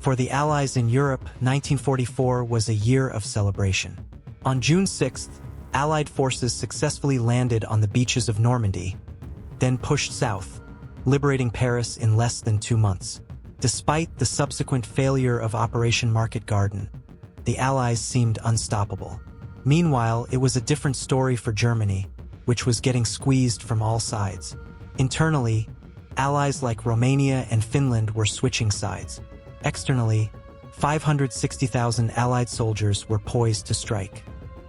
For the Allies in Europe, 1944 was a year of celebration. On June 6th, Allied forces successfully landed on the beaches of Normandy, then pushed south, liberating Paris in less than 2 months. Despite the subsequent failure of Operation Market Garden, the Allies seemed unstoppable. Meanwhile, it was a different story for Germany, which was getting squeezed from all sides. Internally, allies like Romania and Finland were switching sides. Externally, 560,000 Allied soldiers were poised to strike.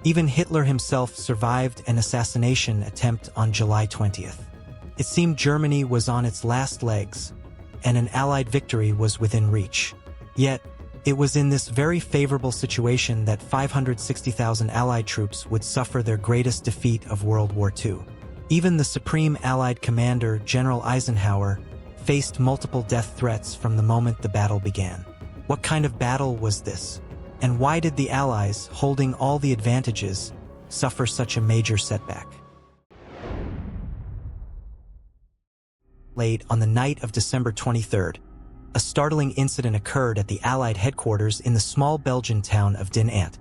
Even Hitler himself survived an assassination attempt on July 20th. It seemed Germany was on its last legs, and an Allied victory was within reach. Yet, it was in this very favorable situation that 560,000 Allied troops would suffer their greatest defeat of World War II. Even the Supreme Allied Commander, General Eisenhower, faced multiple death threats from the moment the battle began. What kind of battle was this? And why did the Allies, holding all the advantages, suffer such a major setback? Late on the night of December 23rd, a startling incident occurred at the Allied headquarters in the small Belgian town of Dinant.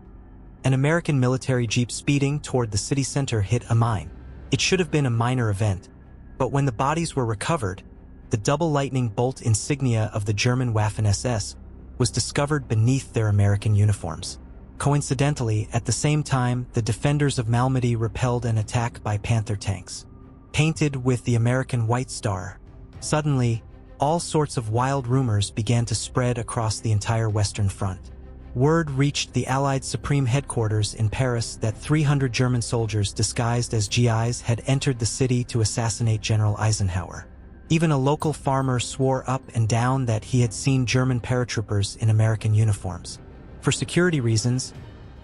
An American military jeep speeding toward the city center hit a mine. It should have been a minor event, but when the bodies were recovered, the double lightning bolt insignia of the German Waffen-SS was discovered beneath their American uniforms. Coincidentally, at the same time, the defenders of Malmedy repelled an attack by Panther tanks, painted with the American White Star. Suddenly, all sorts of wild rumors began to spread across the entire Western Front. Word reached the Allied Supreme Headquarters in Paris that 300 German soldiers disguised as GIs had entered the city to assassinate General Eisenhower. Even a local farmer swore up and down that he had seen German paratroopers in American uniforms. For security reasons,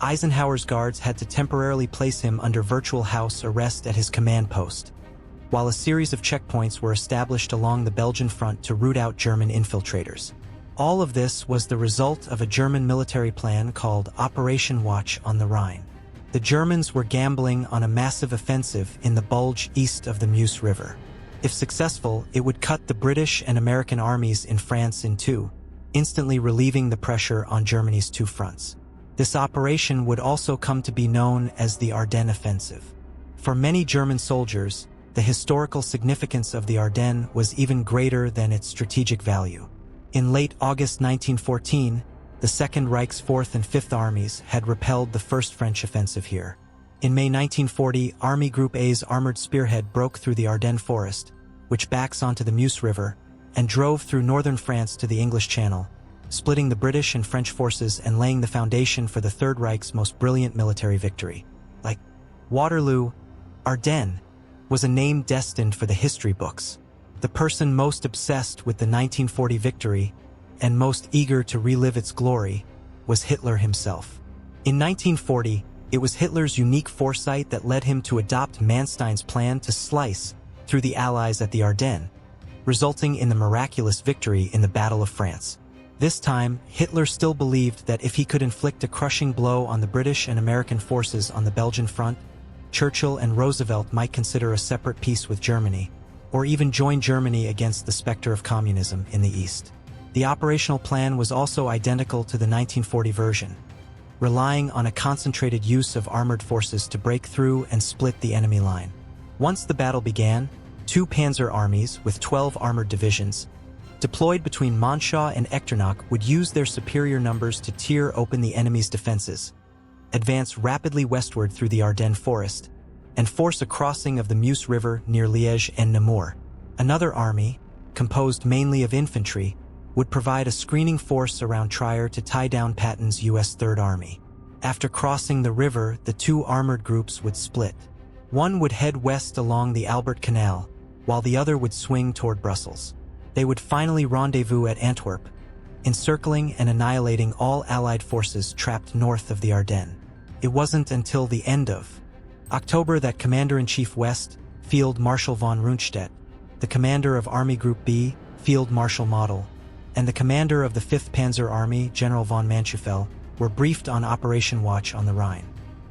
Eisenhower's guards had to temporarily place him under virtual house arrest at his command post, while a series of checkpoints were established along the Belgian front to root out German infiltrators. All of this was the result of a German military plan called Operation Watch on the Rhine. The Germans were gambling on a massive offensive in the Bulge east of the Meuse River. If successful, it would cut the British and American armies in France in two, instantly relieving the pressure on Germany's two fronts. This operation would also come to be known as the Ardennes Offensive. For many German soldiers, the historical significance of the Ardennes was even greater than its strategic value. In late August 1914, the Second Reich's 4th and 5th Armies had repelled the First French offensive here. In May 1940, Army Group A's armored spearhead broke through the Ardennes forest, which backs onto the Meuse River, and drove through northern France to the English Channel, splitting the British and French forces and laying the foundation for the Third Reich's most brilliant military victory. Like Waterloo, Ardennes was a name destined for the history books. The person most obsessed with the 1940 victory and most eager to relive its glory was Hitler himself. In 1940, it was Hitler's unique foresight that led him to adopt Manstein's plan to slice through the Allies at the Ardennes, resulting in the miraculous victory in the Battle of France. This time, Hitler still believed that if he could inflict a crushing blow on the British and American forces on the Belgian front, Churchill and Roosevelt might consider a separate peace with Germany, or even join Germany against the specter of communism in the East. The operational plan was also identical to the 1940 version, relying on a concentrated use of armored forces to break through and split the enemy line. Once the battle began, 2 panzer armies with 12 armored divisions, deployed between Monschau and Echternach, would use their superior numbers to tear open the enemy's defenses, advance rapidly westward through the Ardennes forest, and force a crossing of the Meuse River near Liège and Namur. Another army, composed mainly of infantry, would provide a screening force around Trier to tie down Patton's U.S. Third Army. After crossing the river, the 2 armored groups would split. One would head west along the Albert Canal, while the other would swing toward Brussels. They would finally rendezvous at Antwerp, encircling and annihilating all Allied forces trapped north of the Ardennes. It wasn't until the end of October that Commander-in-Chief West, Field Marshal von Rundstedt, the commander of Army Group B, Field Marshal Model, and the commander of the 5th Panzer Army, General von Manschufel, were briefed on Operation Watch on the Rhine.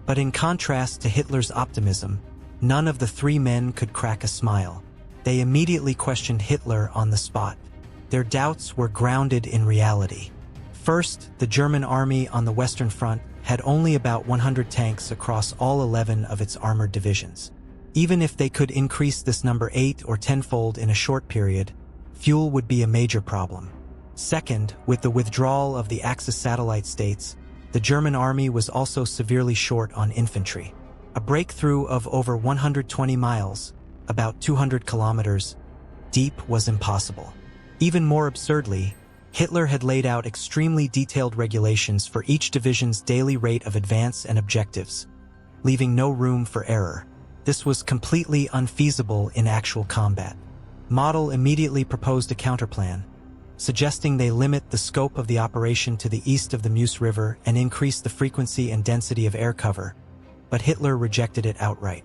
But in contrast to Hitler's optimism, none of the 3 men could crack a smile. They immediately questioned Hitler on the spot. Their doubts were grounded in reality. First, the German army on the Western Front had only about 100 tanks across all 11 of its armored divisions. Even if they could increase this number 8 or 10-fold in a short period, fuel would be a major problem. Second, with the withdrawal of the Axis satellite states, the German army was also severely short on infantry. A breakthrough of over 120 miles, about 200 kilometers, deep was impossible. Even more absurdly, Hitler had laid out extremely detailed regulations for each division's daily rate of advance and objectives, leaving no room for error. This was completely unfeasible in actual combat. Model immediately proposed a counterplan, suggesting they limit the scope of the operation to the east of the Meuse River and increase the frequency and density of air cover, but Hitler rejected it outright.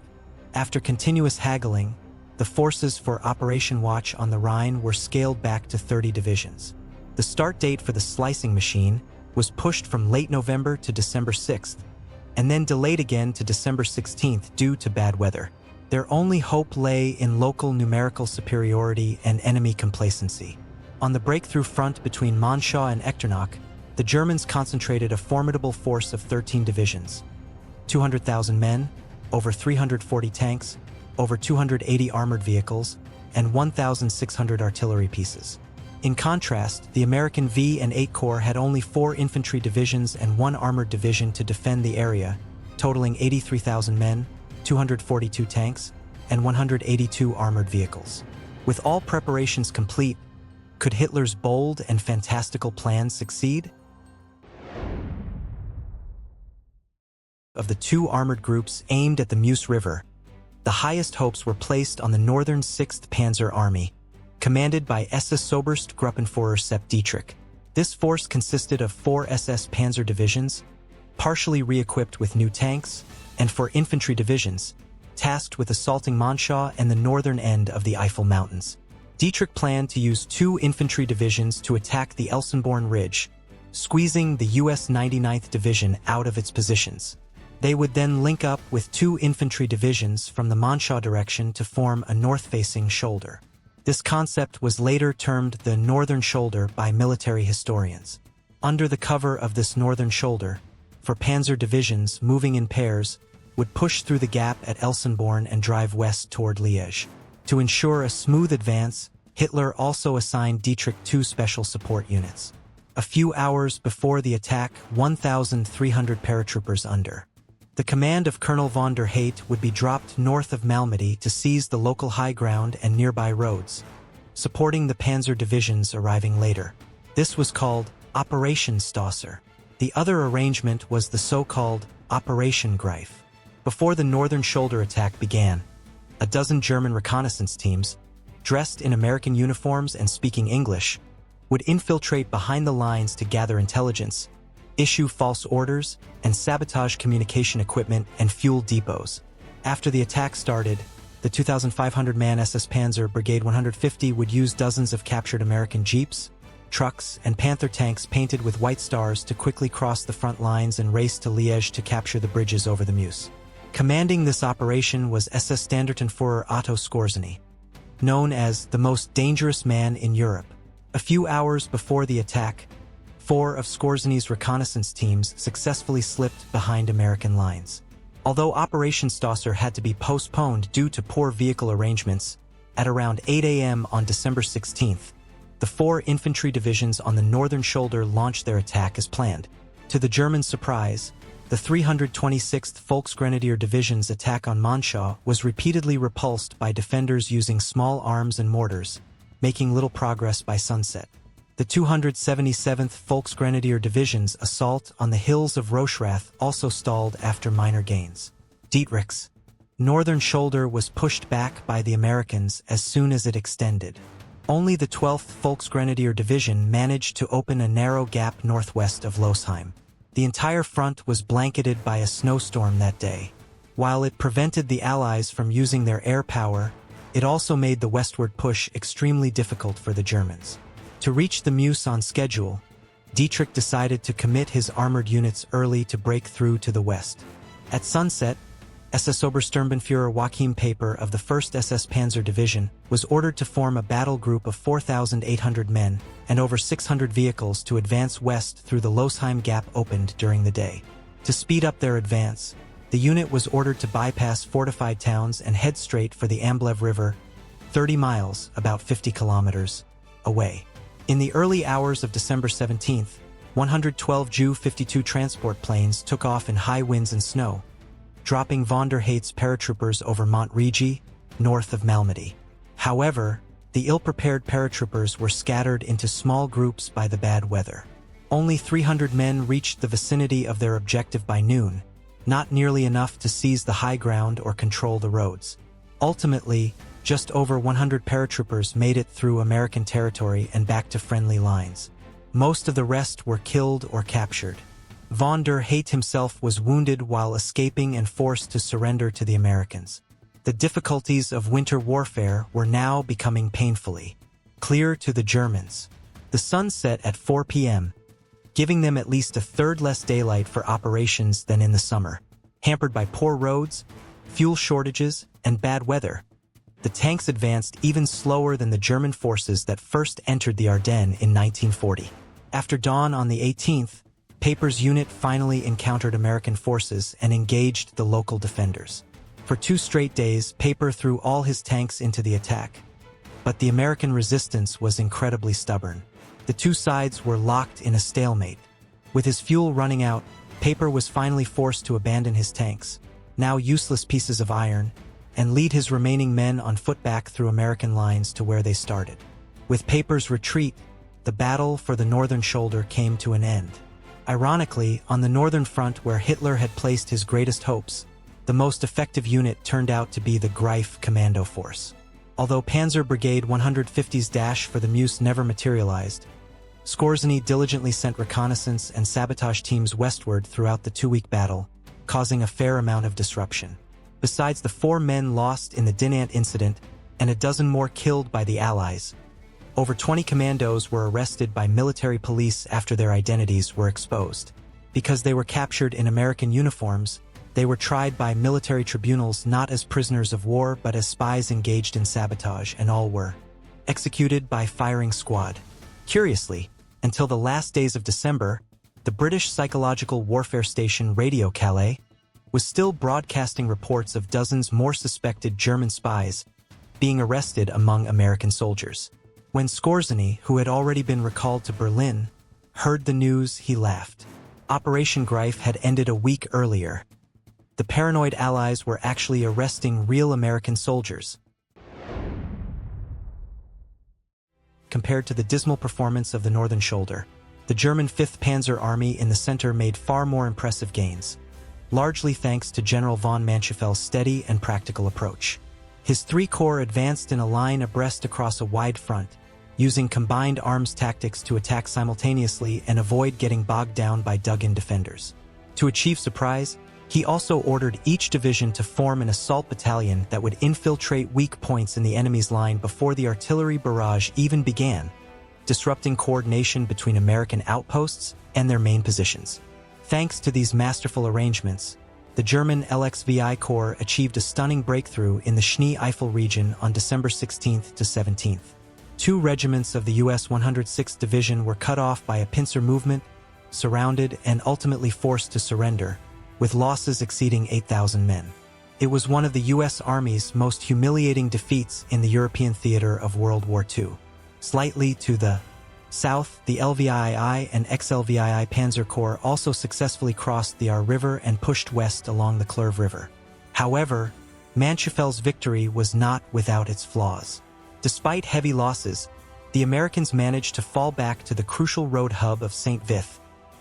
After continuous haggling, the forces for Operation Watch on the Rhine were scaled back to 30 divisions. The start date for the slicing machine was pushed from late November to December 6th, and then delayed again to December 16th due to bad weather. Their only hope lay in local numerical superiority and enemy complacency. On the breakthrough front between Monschau and Echternach, the Germans concentrated a formidable force of 13 divisions, 200,000 men, over 340 tanks, over 280 armored vehicles, and 1,600 artillery pieces. In contrast, the American V and 8 Corps had only 4 infantry divisions and 1 armored division to defend the area, totaling 83,000 men, 242 tanks, and 182 armored vehicles. With all preparations complete, could Hitler's bold and fantastical plan succeed? Of the 2 armored groups aimed at the Meuse River, the highest hopes were placed on the Northern 6th Panzer Army, commanded by SS Oberstgruppenführer Sepp Dietrich. This force consisted of 4 SS Panzer divisions, partially re-equipped with new tanks, and 4 infantry divisions, tasked with assaulting Monschau and the northern end of the Eifel Mountains. Dietrich planned to use 2 infantry divisions to attack the Elsenborn Ridge, squeezing the US 99th Division out of its positions. They would then link up with 2 infantry divisions from the Monschau direction to form a north-facing shoulder. This concept was later termed the Northern Shoulder by military historians. Under the cover of this Northern Shoulder, 4 panzer divisions moving in pairs would push through the gap at Elsenborn and drive west toward Liège. To ensure a smooth advance, Hitler also assigned Dietrich 2 special support units. A few hours before the attack, 1,300 paratroopers under the command of Colonel von der Heydt would be dropped north of Malmedy to seize the local high ground and nearby roads, supporting the panzer divisions arriving later. This was called Operation Stosser. The other arrangement was the so-called Operation Greif. Before the Northern Shoulder attack began, a dozen German reconnaissance teams, dressed in American uniforms and speaking English, would infiltrate behind the lines to gather intelligence, issue false orders, and sabotage communication equipment and fuel depots. After the attack started, the 2,500-man SS Panzer Brigade 150 would use dozens of captured American jeeps, trucks, and Panther tanks painted with white stars to quickly cross the front lines and race to Liège to capture the bridges over the Meuse. Commanding this operation was SS Standartenführer Otto Skorzeny, known as the most dangerous man in Europe. A few hours before the attack, 4 of Skorzeny's reconnaissance teams successfully slipped behind American lines. Although Operation Stosser had to be postponed due to poor vehicle arrangements, at around 8 a.m. on December 16th, the 4 infantry divisions on the northern shoulder launched their attack as planned. To the German surprise, the 326th Volksgrenadier Division's attack on Monschau was repeatedly repulsed by defenders using small arms and mortars, making little progress by sunset. The 277th Volksgrenadier Division's assault on the hills of Rocherath also stalled after minor gains. Dietrich's northern shoulder was pushed back by the Americans as soon as it extended. Only the 12th Volksgrenadier Division managed to open a narrow gap northwest of Losheim. The entire front was blanketed by a snowstorm that day. While it prevented the Allies from using their air power, it also made the westward push extremely difficult for the Germans. To reach the Meuse on schedule, Dietrich decided to commit his armored units early to break through to the west. At sunset, SS Obersturmbannführer Joachim Paper of the 1st SS Panzer Division was ordered to form a battle group of 4,800 men and over 600 vehicles to advance west through the Losheim Gap opened during the day. To speed up their advance, the unit was ordered to bypass fortified towns and head straight for the Amblev River, 30 miles, about 50 kilometers, away. In the early hours of December 17th, 112 Ju-52 transport planes took off in high winds and snow, dropping von der Heydt's paratroopers over Mont Rigi, north of Malmedy. However, the ill-prepared paratroopers were scattered into small groups by the bad weather. Only 300 men reached the vicinity of their objective by noon, not nearly enough to seize the high ground or control the roads. Ultimately, just over 100 paratroopers made it through American territory and back to friendly lines. Most of the rest were killed or captured. Von der Heydt himself was wounded while escaping and forced to surrender to the Americans. The difficulties of winter warfare were now becoming painfully clear to the Germans. The sun set at 4 p.m., giving them at least a third less daylight for operations than in the summer. Hampered by poor roads, fuel shortages, and bad weather, the tanks advanced even slower than the German forces that first entered the Ardennes in 1940. After dawn on the 18th, Paper's unit finally encountered American forces and engaged the local defenders. For 2 straight days, Paper threw all his tanks into the attack, but the American resistance was incredibly stubborn. The two sides were locked in a stalemate. With his fuel running out, Paper was finally forced to abandon his tanks, now useless pieces of iron, and lead his remaining men on foot back through American lines to where they started. With Paper's retreat, the battle for the northern shoulder came to an end. Ironically, on the northern front where Hitler had placed his greatest hopes, the most effective unit turned out to be the Greif Commando Force. Although Panzer Brigade 150's dash for the Meuse never materialized, Skorzeny diligently sent reconnaissance and sabotage teams westward throughout the 2-week battle, causing a fair amount of disruption. Besides the 4 men lost in the Dinant incident and a dozen more killed by the Allies, over 20 commandos were arrested by military police after their identities were exposed. Because they were captured in American uniforms, they were tried by military tribunals not as prisoners of war but as spies engaged in sabotage, and all were executed by firing squad. Curiously, until the last days of December, the British psychological warfare station Radio Calais was still broadcasting reports of dozens more suspected German spies being arrested among American soldiers. When Skorzeny, who had already been recalled to Berlin, heard the news, he laughed. Operation Greif had ended a week earlier. The paranoid Allies were actually arresting real American soldiers. Compared to the dismal performance of the northern shoulder, the German 5th Panzer Army in the center made far more impressive gains, largely thanks to General von Manchefel's steady and practical approach. His 3 corps advanced in a line abreast across a wide front, using combined arms tactics to attack simultaneously and avoid getting bogged down by dug-in defenders. To achieve surprise, he also ordered each division to form an assault battalion that would infiltrate weak points in the enemy's line before the artillery barrage even began, disrupting coordination between American outposts and their main positions. Thanks to these masterful arrangements, the German LXVI Corps achieved a stunning breakthrough in the Schnee-Eifel region on December 16th to 17th. 2 regiments of the U.S. 106th Division were cut off by a pincer movement, surrounded, and ultimately forced to surrender, with losses exceeding 8,000 men. It was one of the U.S. Army's most humiliating defeats in the European theater of World War II. Slightly to the south, the LVII and XLVII Panzer Corps also successfully crossed the Aar River and pushed west along the Clerve River. However, Manchefel's victory was not without its flaws. Despite heavy losses, the Americans managed to fall back to the crucial road hub of St. Vith,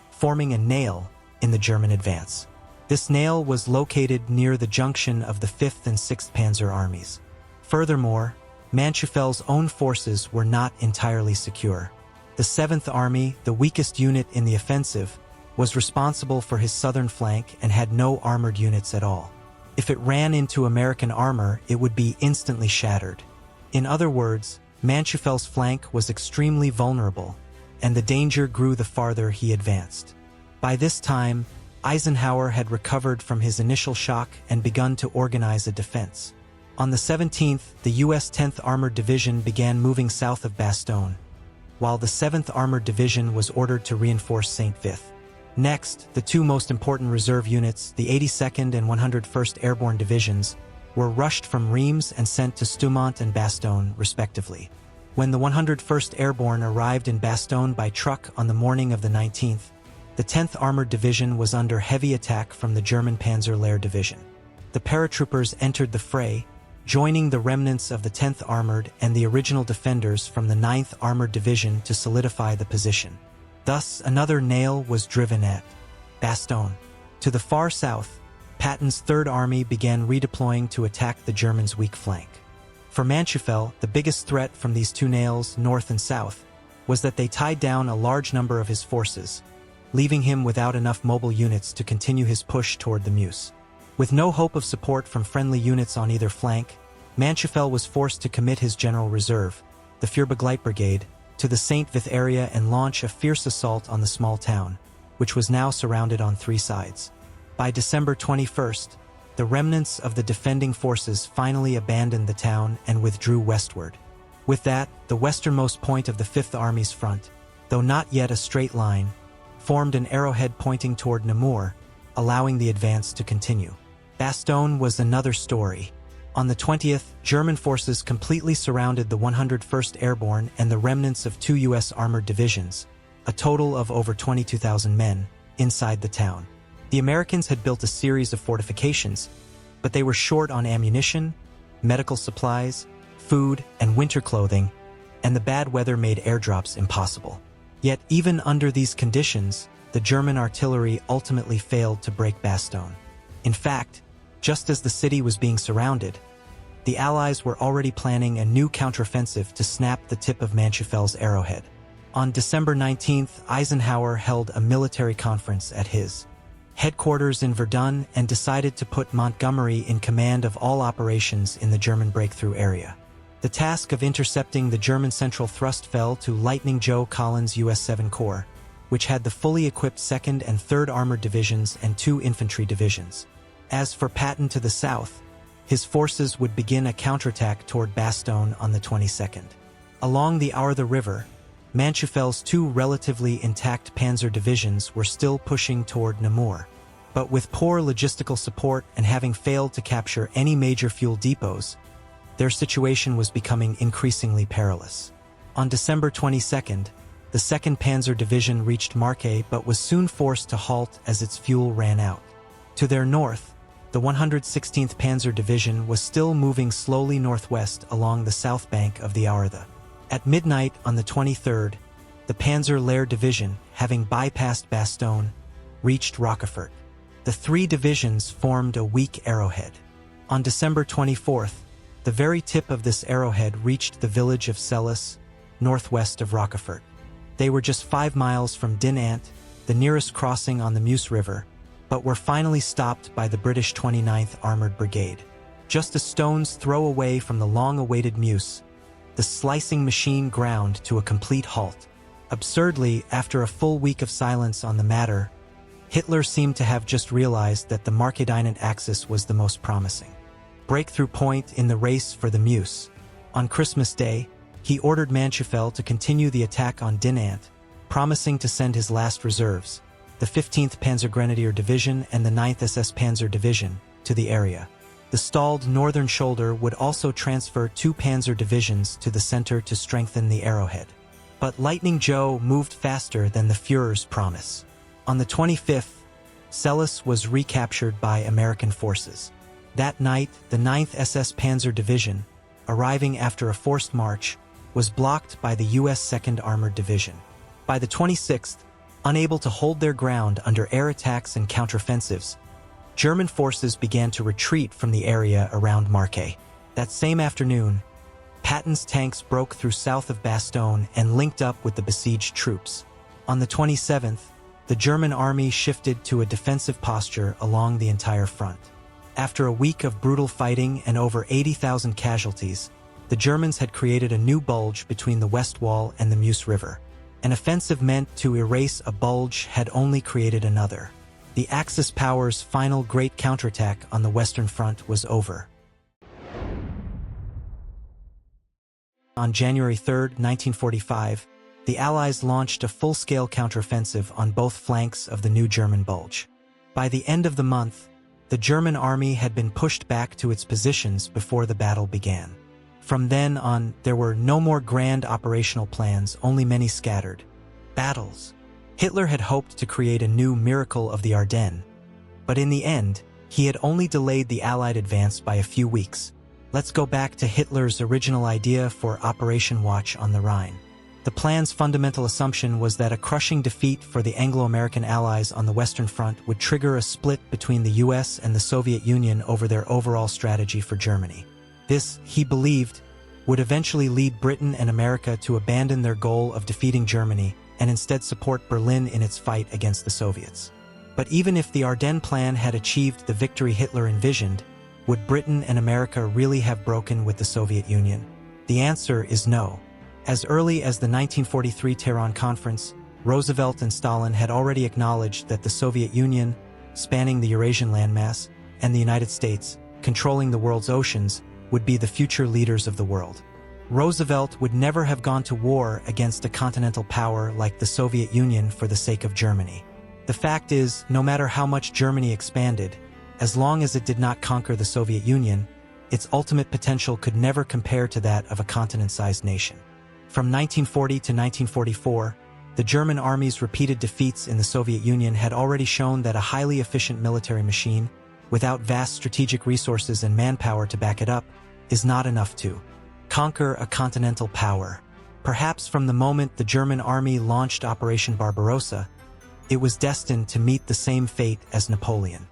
forming a nail in the German advance. This nail was located near the junction of the 5th and 6th Panzer armies. Furthermore, Manchefel's own forces were not entirely secure. The 7th Army, the weakest unit in the offensive, was responsible for his southern flank and had no armored units at all. If it ran into American armor, it would be instantly shattered. In other words, Manchefel's flank was extremely vulnerable, and the danger grew the farther he advanced. By this time, Eisenhower had recovered from his initial shock and begun to organize a defense. On the 17th, the U.S. 10th Armored Division began moving south of Bastogne, while the 7th Armored Division was ordered to reinforce St. Vith. Next, the two most important reserve units, the 82nd and 101st Airborne Divisions, were rushed from Reims and sent to Stoumont and Bastogne, respectively. When the 101st Airborne arrived in Bastogne by truck on the morning of the 19th, the 10th Armored Division was under heavy attack from the German Panzer Lehr Division. The paratroopers entered the fray, joining the remnants of the 10th Armored and the original defenders from the 9th Armored Division to solidify the position. Thus, another nail was driven at Bastogne. To the far south, Patton's Third Army began redeploying to attack the Germans' weak flank. For Manchufel, the biggest threat from these two nails, north and south, was that they tied down a large number of his forces, leaving him without enough mobile units to continue his push toward the Meuse. With no hope of support from friendly units on either flank, Manchufel was forced to commit his general reserve, the Führerbegleiter Brigade, to the St. Vith area and launch a fierce assault on the small town, which was now surrounded on three sides. By December 21st, the remnants of the defending forces finally abandoned the town and withdrew westward. With that, the westernmost point of the Fifth Army's front, though not yet a straight line, formed an arrowhead pointing toward Namur, allowing the advance to continue. Bastogne was another story. On the 20th, German forces completely surrounded the 101st Airborne and the remnants of two U.S. armored divisions, a total of over 22,000 men, inside the town. The Americans had built a series of fortifications, but they were short on ammunition, medical supplies, food, and winter clothing, and the bad weather made airdrops impossible. Yet even under these conditions, the German artillery ultimately failed to break Bastogne. In fact, just as the city was being surrounded, the Allies were already planning a new counteroffensive to snap the tip of Manchufel's arrowhead. On December 19th, Eisenhower held a military conference at his headquarters in Verdun and decided to put Montgomery in command of all operations in the German breakthrough area. The task of intercepting the German central thrust fell to Lightning Joe Collins' U.S. 7 Corps, which had the fully equipped 2nd and 3rd Armored Divisions and 2 infantry divisions. As for Patton to the south, his forces would begin a counterattack toward Bastogne on the 22nd. Along the Aure River, Manchufel's 2 relatively intact panzer divisions were still pushing toward Namur. But with poor logistical support and having failed to capture any major fuel depots, their situation was becoming increasingly perilous. On December 22nd, the 2nd Panzer Division reached Marquet but was soon forced to halt as its fuel ran out. To their north, the 116th Panzer Division was still moving slowly northwest along the south bank of the Aure. At midnight on the 23rd, the Panzer Lehr Division, having bypassed Bastogne, reached Rochefort. The 3 divisions formed a weak arrowhead. On December 24th, the very tip of this arrowhead reached the village of Celles, northwest of Rochefort. They were just 5 miles from Dinant, the nearest crossing on the Meuse River, but were finally stopped by the British 29th Armored Brigade. Just a stone's throw away from the long-awaited Meuse, the slicing machine ground to a complete halt. Absurdly, after a full week of silence on the matter, Hitler seemed to have just realized that the Markdinant axis was the most promising breakthrough point in the race for the Meuse. On Christmas Day, he ordered Manchufel to continue the attack on Dinant, promising to send his last reserves, the 15th Panzergrenadier Division and the 9th SS Panzer Division, to the area. The stalled northern shoulder would also transfer 2 panzer divisions to the center to strengthen the arrowhead. But Lightning Joe moved faster than the Führer's promise. On the 25th, Celles was recaptured by American forces. That night, the 9th SS Panzer Division, arriving after a forced march, was blocked by the U.S. 2nd Armored Division. By the 26th, unable to hold their ground under air attacks and counteroffensives, German forces began to retreat from the area around Marquet. That same afternoon, Patton's tanks broke through south of Bastogne and linked up with the besieged troops. On the 27th, the German army shifted to a defensive posture along the entire front. After a week of brutal fighting and over 80,000 casualties, the Germans had created a new bulge between the West Wall and the Meuse River. An offensive meant to erase a bulge had only created another. The Axis powers' final great counterattack on the Western Front was over. On January 3, 1945, the Allies launched a full-scale counteroffensive on both flanks of the new German Bulge. By the end of the month, the German army had been pushed back to its positions before the battle began. From then on, there were no more grand operational plans, only many scattered battles. Hitler had hoped to create a new miracle of the Ardennes, but in the end, he had only delayed the Allied advance by a few weeks. Let's go back to Hitler's original idea for Operation Watch on the Rhine. The plan's fundamental assumption was that a crushing defeat for the Anglo-American Allies on the Western Front would trigger a split between the US and the Soviet Union over their overall strategy for Germany. This, he believed, would eventually lead Britain and America to abandon their goal of defeating Germany and instead support Berlin in its fight against the Soviets. But even if the Ardennes plan had achieved the victory Hitler envisioned, would Britain and America really have broken with the Soviet Union? The answer is no. As early as the 1943 Tehran Conference, Roosevelt and Stalin had already acknowledged that the Soviet Union, spanning the Eurasian landmass, and the United States, controlling the world's oceans, would be the future leaders of the world. Roosevelt would never have gone to war against a continental power like the Soviet Union for the sake of Germany. The fact is, no matter how much Germany expanded, as long as it did not conquer the Soviet Union, its ultimate potential could never compare to that of a continent-sized nation. From 1940 to 1944, the German army's repeated defeats in the Soviet Union had already shown that a highly efficient military machine, without vast strategic resources and manpower to back it up, is not enough to conquer a continental power. Perhaps from the moment the German army launched Operation Barbarossa, it was destined to meet the same fate as Napoleon.